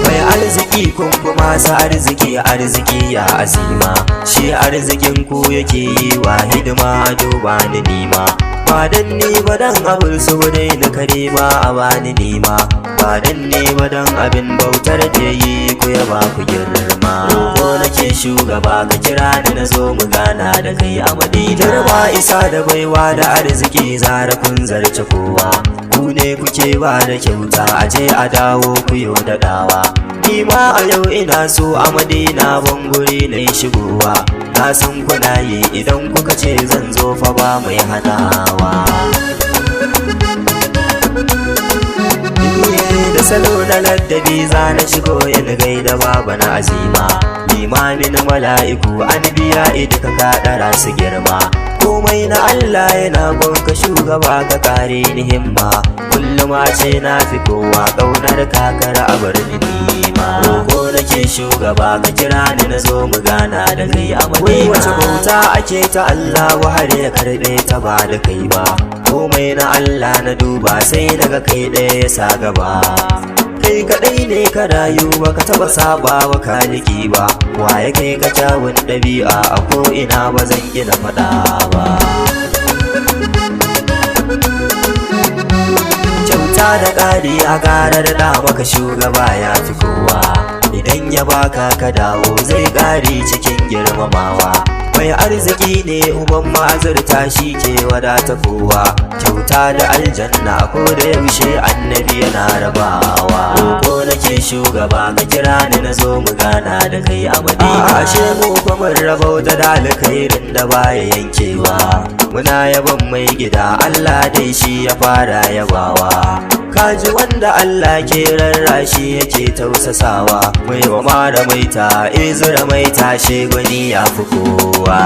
mai arziki kun fi masu arziki ya azima, shi arzikin ku yake yi wa hidima a duba ni nima, ba dan ni ba dan abin su dai na kare ma a bani nima, ba dan ni ba dan abin bautar da yi ku ya ba ku girma. Ko nake shugaba ka kira ni na zo mu gana da kai a Madina. Girma isa da baiwa da arziki zara kun zarce kowa, ku ne kuke ba da kyauta aje a dawo ku yo da dawa. Ni ma a yau ina so a Madina ban guri na shigowa, na san kuna yi idan kuka ce zan zo fa ba mai hanawa. Da salo na laddabi za na shigo in gaida baba na azima, limamin mala'iku an biya idika ka ɗara su girma, komai na Allah yana gonka shugaba ka kare ni himma, kullum a ce na fi kowa ƙaunar kakar a bar ni nima. Ko nake shugaba ka kira ni na zo mu gana da kai a Madina. Wai wace bauta ake ta Allah har ya karɓe ta ba da kai ba, komai na Allah na duba sai daga kai ɗaya ya sa gaba. Kai kaɗai ne ka rayu baka taɓa saba wa kaliki ba, waye kai ka kyawun ɗabi'a a ko'ina ba zan gina faɗa ba. Kyauta da ƙari a ƙarar da maka shugaba ya fi kowa, idan ya baka ka dawo zai ƙari cikin girmamawa. Mai arziki ne uban ma'azurta shi ke wadata kowa, kyauta da aljanna ko da yaushe annabi yana rabawa. Ko nake shugaba ka kira ni na zo mu gana da kai a Madina. Ashe mu fa mun rabauta da alkhairin da baya yankewa, muna yaban mai gida Allah dai shi ya fara yabawa. Kaji wanda Allah ke rarrashi yake tausasawa, mai wa mara maita izura mai tashe gwani ya fi kowa.